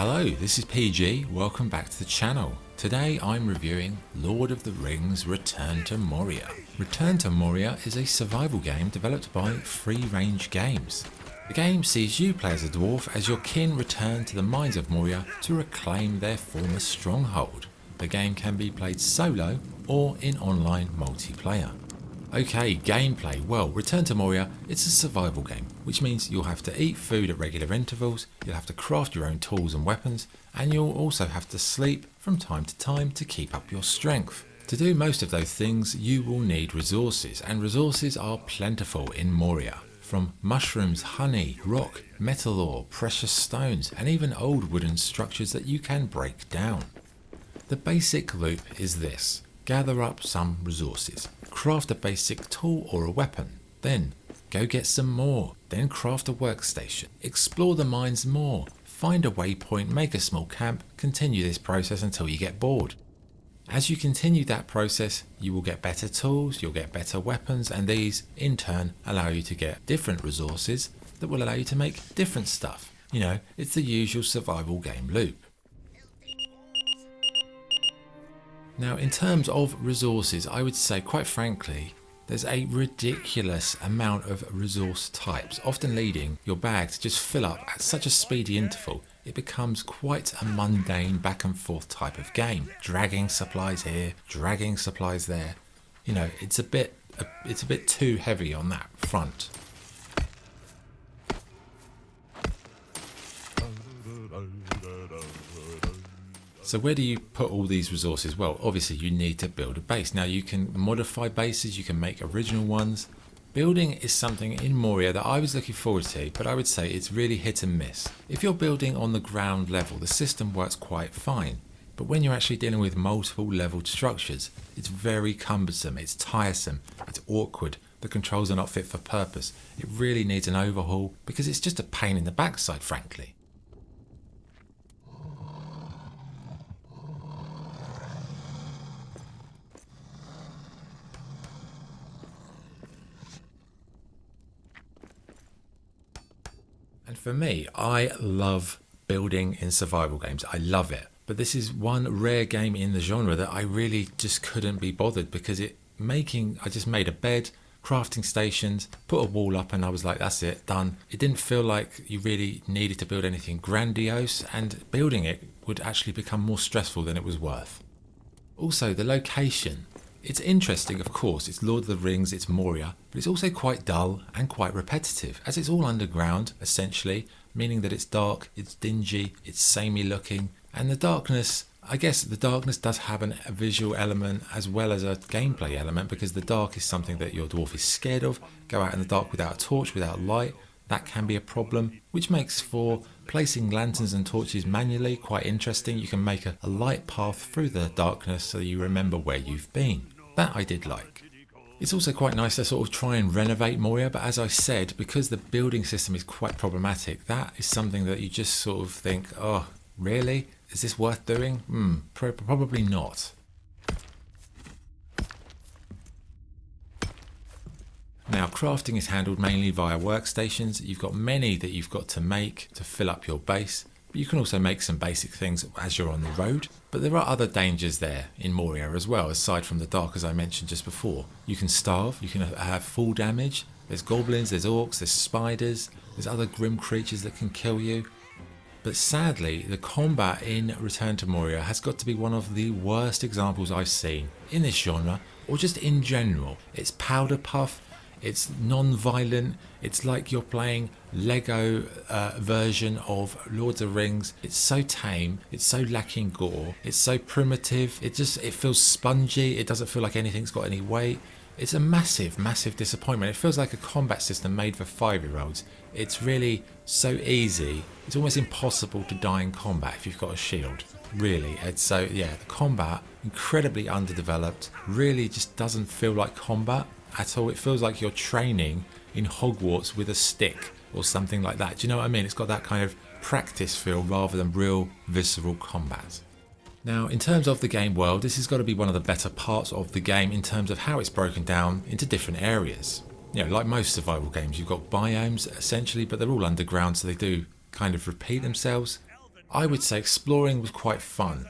Hello, this is PG, welcome back to the channel. Today I'm reviewing Lord of the Rings Return to Moria. Return to Moria is a survival game developed by Free Range Games. The game sees you play as a dwarf as your kin return to the mines of Moria to reclaim their former stronghold. The game can be played solo or in online multiplayer. Okay, gameplay. Well, Return to Moria, it's a survival game, which means you'll have to eat food at regular intervals, you'll have to craft your own tools and weapons, and you'll also have to sleep from time to time to keep up your strength. To do most of those things, you will need resources, and resources are plentiful in Moria. From mushrooms, honey, rock, metal ore, precious stones, and even old wooden structures that you can break down. The basic loop is this. Gather up some resources, craft a basic tool or a weapon, then go get some more, then craft a workstation, explore the mines more, find a waypoint, make a small camp, continue this process until you get bored. As you continue that process, you will get better tools, you'll get better weapons, and these in turn allow you to get different resources that will allow you to make different stuff. You know, it's the usual survival game loop. Now, in terms of resources, I would say, quite frankly, there's a ridiculous amount of resource types, often leading your bag to just fill up at such a speedy interval. It becomes quite a mundane back and forth type of game, dragging supplies here, dragging supplies there. You know, it's a bit too heavy on that front. So where do you put all these resources? Well, obviously you need to build a base. Now you can modify bases, you can make original ones. Building is something in Moria that I was looking forward to, but I would say it's really hit and miss. If you're building on the ground level, the system works quite fine. But when you're actually dealing with multiple leveled structures, it's very cumbersome, it's tiresome, it's awkward. The controls are not fit for purpose. It really needs an overhaul because it's just a pain in the backside, frankly. And for me, I love building in survival games. I love it. But this is one rare game in the genre that I really just couldn't be bothered because I just made a bed, crafting stations, put a wall up, and I was like, that's it, done. It didn't feel like you really needed to build anything grandiose, and building it would actually become more stressful than it was worth. Also, the location. It's interesting, of course, it's Lord of the Rings, it's Moria, but it's also quite dull and quite repetitive, as it's all underground, essentially, meaning that it's dark, it's dingy, it's samey looking, and the darkness, I guess the darkness does have a visual element as well as a gameplay element, because the dark is something that your dwarf is scared of. Go out in the dark without a torch, without light, that can be a problem, which makes for placing lanterns and torches manually quite interesting. You can make a light path through the darkness so you remember where you've been. That I did like. It's also quite nice to sort of try and renovate Moria, but as I said, because the building system is quite problematic, that is something that you just sort of think, oh, really? Is this worth doing? Probably not. Now, crafting is handled mainly via workstations. You've got many that you've got to make to fill up your base. You can also make some basic things as you're on the road, but there are other dangers there in Moria as well, aside from the dark, as I mentioned just before. You can starve, you can have full damage, there's goblins, there's orcs, there's spiders, there's other grim creatures that can kill you. But sadly, the combat in Return to Moria has got to be one of the worst examples I've seen in this genre, or just in general. It's powder puff. It's non-violent, it's like you're playing Lego version of Lord of the Rings. It's so tame, it's so lacking gore, it's so primitive, it feels spongy, it doesn't feel like anything's got any weight. It's a massive, massive disappointment. It feels like a combat system made for 5-year-olds. It's really so easy, it's almost impossible to die in combat if you've got a shield. Really, the combat, incredibly underdeveloped, really just doesn't feel like combat at all. It feels like you're training in Hogwarts with a stick or something like that. Do you know what I mean? It's got that kind of practice feel rather than real visceral combat. Now, in terms of the game world, this has got to be one of the better parts of the game in terms of how it's broken down into different areas. You know, like most survival games, you've got biomes essentially, but they're all underground, so they do kind of repeat themselves. I would say exploring was quite fun,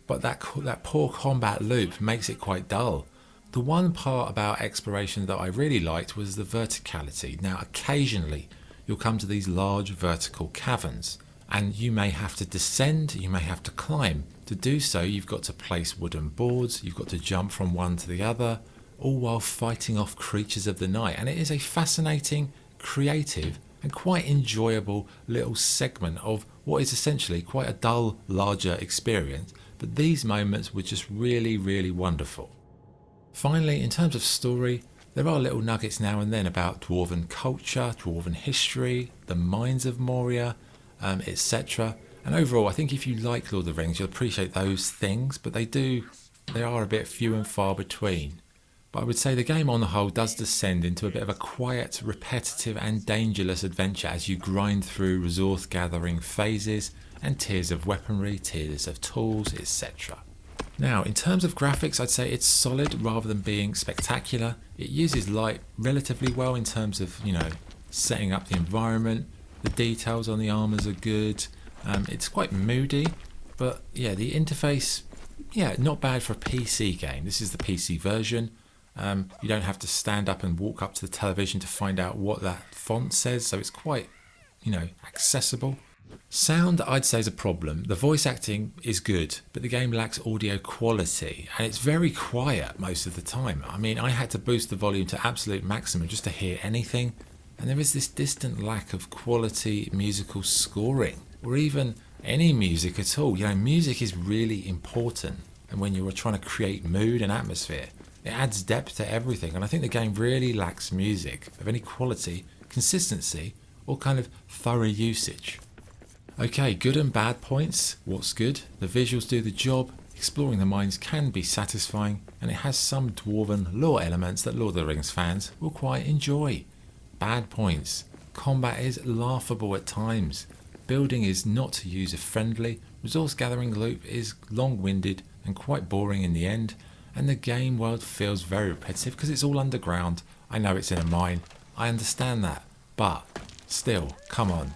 but that poor combat loop makes it quite dull. The one part about exploration that I really liked was the verticality. Now, occasionally you'll come to these large vertical caverns, and you may have to descend, you may have to climb. To do so, you've got to place wooden boards, you've got to jump from one to the other, all while fighting off creatures of the night. And it is a fascinating, creative, and quite enjoyable little segment of what is essentially quite a dull, larger experience. But these moments were just really, really wonderful. Finally, in terms of story, there are little nuggets now and then about dwarven culture, dwarven history, the mines of Moria, etc. And overall, I think if you like Lord of the Rings, you'll appreciate those things, but they are a bit few and far between. But I would say the game on the whole does descend into a bit of a quiet, repetitive and dangerous adventure as you grind through resource gathering phases and tiers of weaponry, tiers of tools, etc. Now, in terms of graphics, I'd say it's solid rather than being spectacular. It uses light relatively well in terms of, setting up the environment. The details on the armors are good. It's quite moody, but yeah, the interface, not bad for a PC game. This is the PC version. You don't have to stand up and walk up to the television to find out what that font says, so it's quite, accessible. Sound, I'd say, is a problem. The voice acting is good, but the game lacks audio quality, and it's very quiet most of the time. I mean, I had to boost the volume to absolute maximum just to hear anything, and there is this distant lack of quality musical scoring, or even any music at all. Music is really important, and when you're trying to create mood and atmosphere, it adds depth to everything, and I think the game really lacks music of any quality, consistency, or kind of thorough usage. Okay, good and bad points. What's good? The visuals do the job, exploring the mines can be satisfying, and it has some dwarven lore elements that Lord of the Rings fans will quite enjoy. Bad points. Combat is laughable at times. Building is not user friendly, resource gathering loop is long-winded and quite boring in the end, and the game world feels very repetitive because it's all underground. I know it's in a mine, I understand that, but still, come on.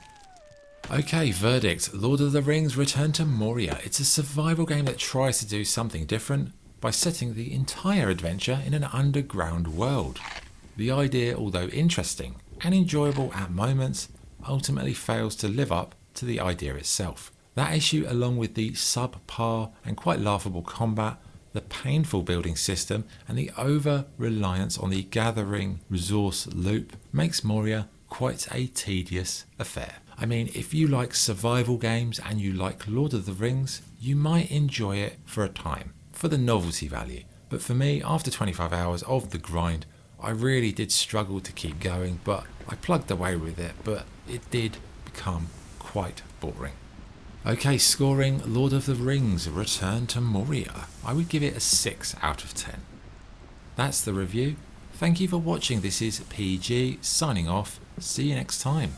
Okay, verdict. Lord of the Rings Return to Moria. It's a survival game that tries to do something different by setting the entire adventure in an underground world. The idea, although interesting and enjoyable at moments, ultimately fails to live up to the idea itself. That issue, along with the subpar and quite laughable combat, the painful building system, and the over-reliance on the gathering resource loop, makes Moria quite a tedious affair. I mean, if you like survival games and you like Lord of the Rings, you might enjoy it for a time, for the novelty value. But for me, after 25 hours of the grind, I really did struggle to keep going, but I plugged away with it, but it did become quite boring. Okay, scoring Lord of the Rings Return to Moria. I would give it a 6 out of 10. That's the review. Thank you for watching. This is PG signing off. See you next time.